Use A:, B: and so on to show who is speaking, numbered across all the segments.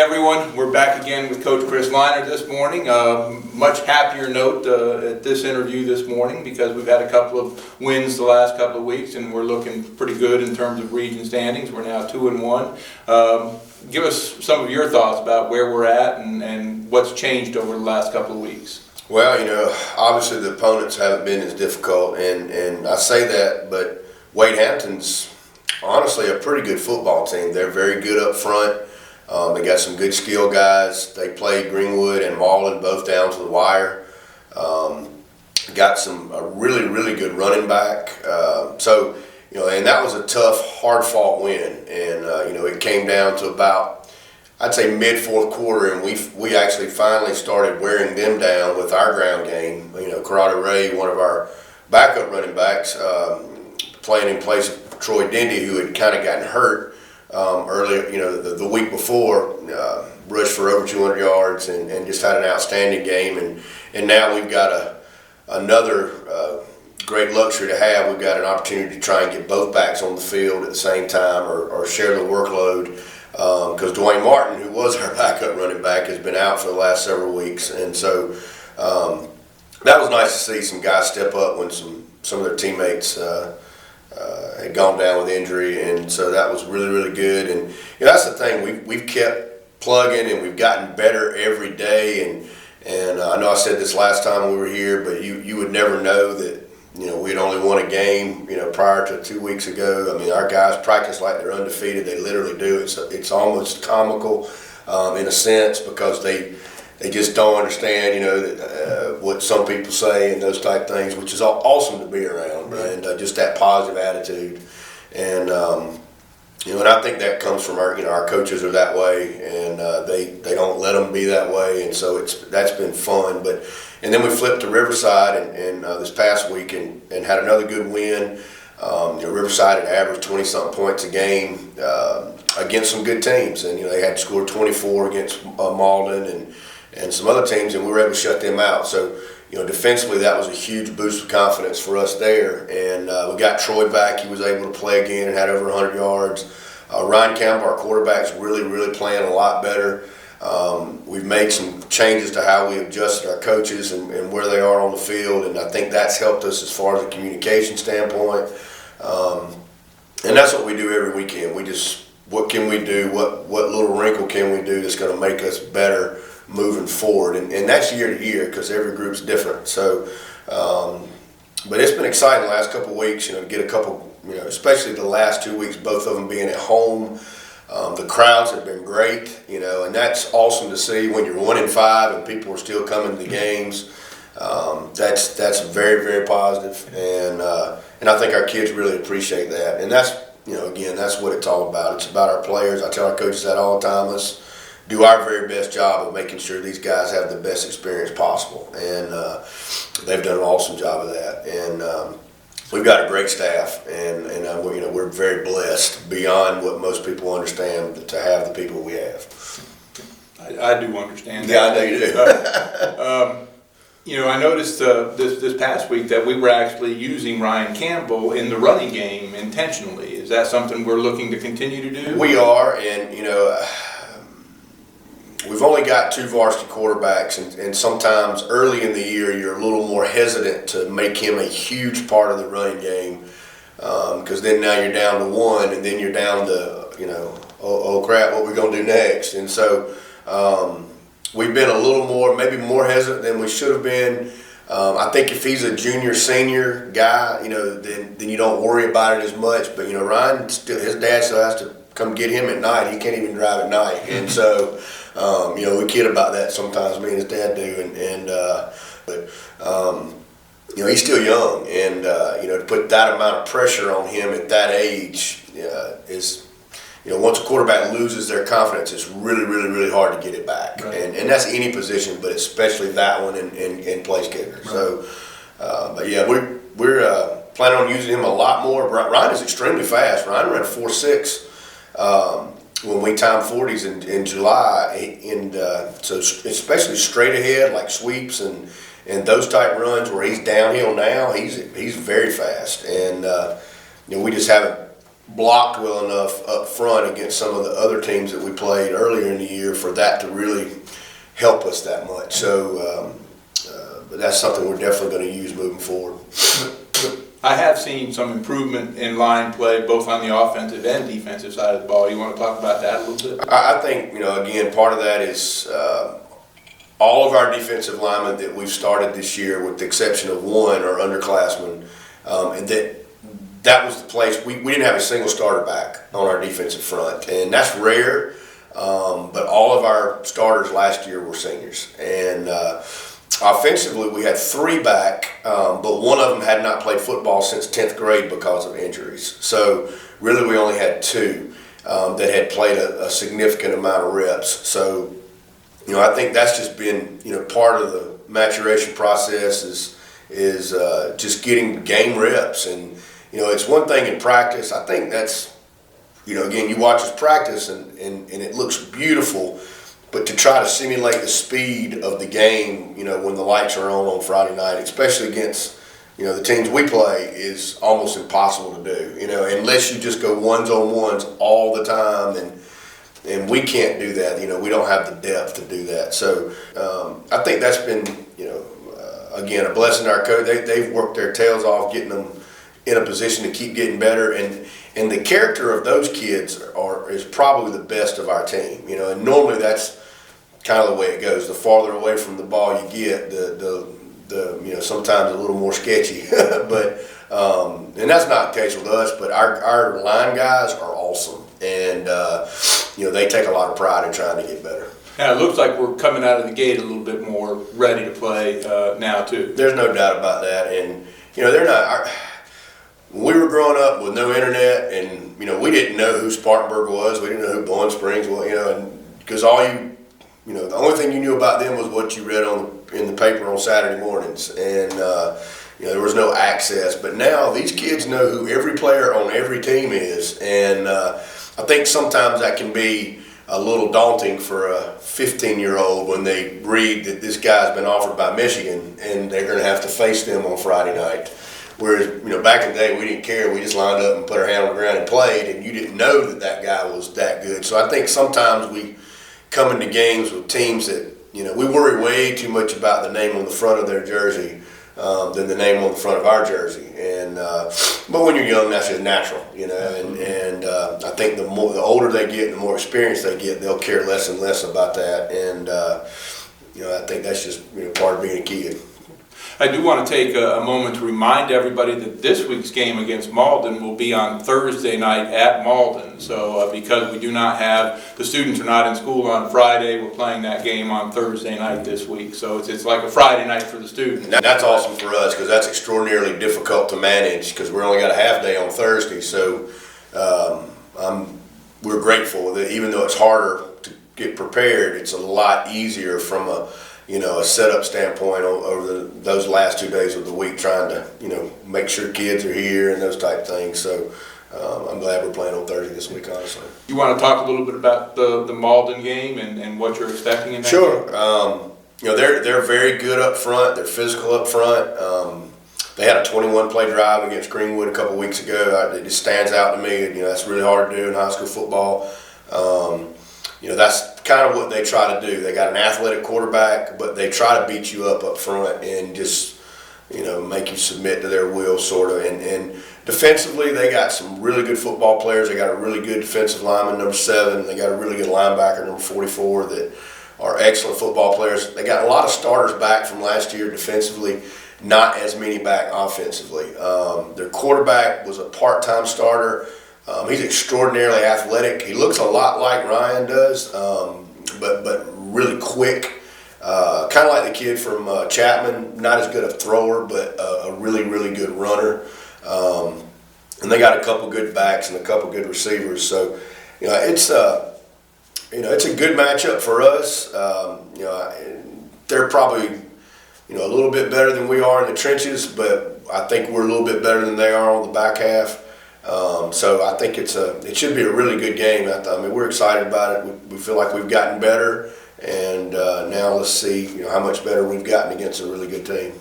A: everyone. We're back again with Coach Chris Leinart this morning. Much happier note at this interview this morning because we've had a couple of wins the last couple of weeks and we're looking pretty good in terms of region standings. We're now 2-1. Give us some of your thoughts about where we're at and what's changed over the last couple of weeks.
B: Well, obviously the opponents haven't been as difficult, and I say that, but Wade Hampton's honestly a pretty good football team. They're very good up front. They got some good skill guys. They played Greenwood and Marlin both down to the wire. Got a really, really good running back. And that was a tough, hard-fought win. And, it came down to about, I'd say, mid-fourth quarter, and we actually finally started wearing them down with our ground game. Corrado Ray, one of our backup running backs, playing in place of Troy Dendy, who had kind of gotten hurt earlier, the week before, rushed for over 200 yards and just had an outstanding game. And now we've got another great luxury to have. We've got an opportunity to try and get both backs on the field at the same time or share the workload because Dwayne Martin, who was our backup running back, has been out for the last several weeks. And so that was nice to see some guys step up when some of their teammates had gone down with injury, and so that was really, really good. And that's the thing, we've kept plugging and we've gotten better every day. And I know I said this last time we were here, but you would never know that we'd only won a game prior to 2 weeks ago. I mean, our guys practice like they're undefeated. They literally do. It's almost comical in a sense because they just don't understand, what some people say and those type things, which is awesome to be around, right? And just that positive attitude. And and I think that comes from our coaches are that way, and they don't let them be that way, and so that's been fun. And then we flipped to Riverside and this past week and had another good win. Riverside had averaged 20-something points a game against some good teams, and they had scored 24 against Malden and some other teams, and we were able to shut them out. So, defensively, that was a huge boost of confidence for us there. And we got Troy back. He was able to play again and had over 100 yards. Ryan Campbell, our quarterback's really, really playing a lot better. We've made some changes to how we adjusted our coaches and where they are on the field, and I think that's helped us as far as a communication standpoint. And that's what we do every weekend. What can we do? What little wrinkle can we do that's going to make us better moving forward, and that's year to year because every group's different. So, but it's been exciting the last couple of weeks. To get a couple, especially the last 2 weeks, both of them being at home. The crowds have been great, and that's awesome to see when you're 1-5 and people are still coming to the games. That's very, very positive, and I think our kids really appreciate that. And that's again, that's what it's all about. It's about our players. I tell our coaches that all the time. Let's do our very best job of making sure these guys have the best experience possible, and they've done an awesome job of that. And we've got a great staff, and we're very blessed beyond what most people understand to have the people we have.
A: I do understand.
B: Yeah, I know you do.
A: I noticed this past week that we were actually using Ryan Campbell in the running game intentionally. Is that something we're looking to continue to do?
B: We are, and we've only got 2 varsity quarterbacks, and sometimes early in the year you're a little more hesitant to make him a huge part of the running game because then now you're down to 1, and then you're down to, oh crap, what we going to do next? And so we've been a little more, maybe more hesitant than we should have been. I think if he's a junior, senior guy, then you don't worry about it as much. But, Ryan, his dad still has to come get him at night. He can't even drive at night. And so, we kid about that sometimes, me and his dad do. But he's still young. And, to put that amount of pressure on him at that age is, once a quarterback loses their confidence, it's really, really, really hard to get it back. Right. And that's any position, but especially that one in place kicker. Right. So, but yeah, we're planning on using him a lot more. Ryan is extremely fast. Ryan ran a 4.6 when we timed 40s in July, and so especially straight ahead like sweeps and those type runs where he's downhill now, he's very fast, and we just haven't blocked well enough up front against some of the other teams that we played earlier in the year for that to really help us that much. So, but that's something we're definitely going to use moving forward.
A: I have seen some improvement in line play, both on the offensive and defensive side of the ball. You want to talk about that a little bit?
B: I think, again, part of that is all of our defensive linemen that we've started this year, with the exception of one, are underclassmen, and that was the place. We didn't have a single starter back on our defensive front, and that's rare, but all of our starters last year were seniors. And offensively, we had 3 back, but one of them had not played football since 10th grade because of injuries. So really we only had 2 that had played a significant amount of reps. So, I think that's just been, part of the maturation process is just getting game reps. And, it's one thing in practice. I think that's, again, you watch us practice and it looks beautiful. But to try to simulate the speed of the game, when the lights are on Friday night, especially against, the teams we play, is almost impossible to do, unless you just go ones-on-ones all the time. And we can't do that. We don't have the depth to do that. So I think that's been, again, a blessing to our coach. They've worked their tails off getting them in a position to keep getting better. And the character of those kids is probably the best of our team. And normally that's kind of the way it goes. The farther away from the ball you get, the sometimes a little more sketchy. But and that's not the case with us. But our line guys are awesome, and they take a lot of pride in trying to get better.
A: Yeah, it looks like we're coming out of the gate a little bit more ready to play now too.
B: There's no doubt about that, and they're not. When we were growing up with no internet, and we didn't know who Spartanburg was, we didn't know who Bowling Springs was, and because the only thing you knew about them was what you read in the paper on Saturday mornings, and there was no access. But now these kids know who every player on every team is, and I think sometimes that can be a little daunting for a 15-year-old when they read that this guy's been offered by Michigan and they're going to have to face them on Friday night. Whereas, back in the day, we didn't care. We just lined up and put our hand on the ground and played, and you didn't know that guy was that good. So I think sometimes we come into games with teams that, we worry way too much about the name on the front of their jersey than the name on the front of our jersey. And but when you're young, that's just natural, And I think the older they get and the more experience they get, they'll care less and less about that. And I think that's just part of being a kid.
A: I do want to take a moment to remind everybody that this week's game against Malden will be on Thursday night at Malden. So because the students are not in school on Friday, we're playing that game on Thursday night this week. So it's like a Friday night for the students.
B: That's awesome for us because that's extraordinarily difficult to manage because we're only got a half day on Thursday. So we're grateful that even though it's harder to get prepared, it's a lot easier from a setup standpoint over those last 2 days of the week, trying to, make sure kids are here and those type of things. So I'm glad we're playing on Thursday this week, honestly.
A: You want to talk a little bit about the Malden game and what you're expecting in that
B: Sure.
A: game?
B: They're very good up front. They're physical up front. They had a 21-play drive against Greenwood a couple weeks ago. It just stands out to me. That's really hard to do in high school football. That's kind of what they try to do. They got an athletic quarterback, but they try to beat you up front and just, make you submit to their will, sort of. And defensively, they got some really good football players. They got a really good defensive lineman, number 7. They got a really good linebacker, number 44, that are excellent football players. They got a lot of starters back from last year defensively, not as many back offensively. Their quarterback was a part-time starter. He's extraordinarily athletic. He looks a lot like Ryan does, but really quick. Kind of like the kid from Chapman, not as good a thrower, but a really, really good runner. And they got a couple good backs and a couple good receivers. So, it's a good matchup for us. They're probably, a little bit better than we are in the trenches, but I think we're a little bit better than they are on the back half. So I think it should be a really good game. I mean, we're excited about it. We feel like we've gotten better, and now let's see how much better we've gotten against a really good team.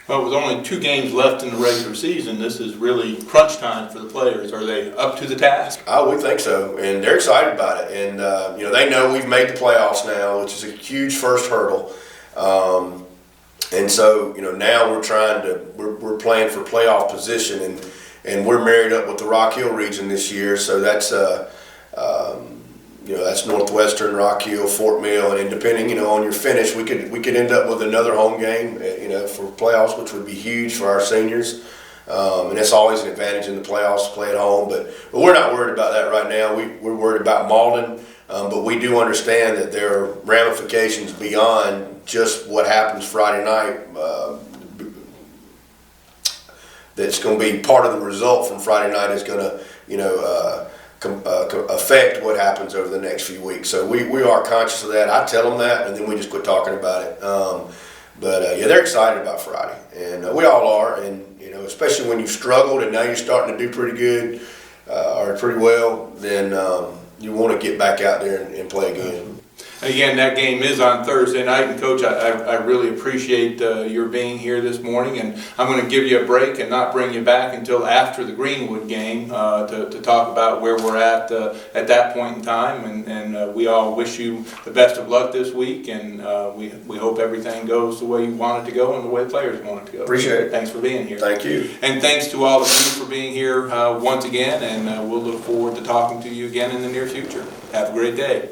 A: Well, with only 2 games left in the regular season, this is really crunch time for the players. Are they up to the task?
B: Oh, we think so, and they're excited about it. And they know we've made the playoffs now, which is a huge first hurdle. And so, now we're playing for playoff position, and we're married up with the Rock Hill region this year. So that's that's Northwestern, Rock Hill, Fort Mill, and depending, on your finish, we could end up with another home game, for playoffs, which would be huge for our seniors. And that's always an advantage in the playoffs to play at home. But we're not worried about that right now. We're worried about Malden, but we do understand that there are ramifications beyond just what happens Friday night. That's going to be part of the result from Friday night is going to, affect what happens over the next few weeks. So we are conscious of that. I tell them that, and then we just quit talking about it. But they're excited about Friday, and we all are. And especially when you've struggled and now you're starting to do pretty good or pretty well, then you want to get back out there and play again.
A: Again, that game is on Thursday night, and Coach, I really appreciate your being here this morning, and I'm going to give you a break and not bring you back until after the Greenwood game to talk about where we're at that point in time, and we all wish you the best of luck this week, and we hope everything goes the way you want it to go and the way the players want it to go.
B: Appreciate it.
A: Thanks for being here.
B: Thank you.
A: And thanks to all of you for being here once again, and we'll look forward to talking to you again in the near future. Have a great day.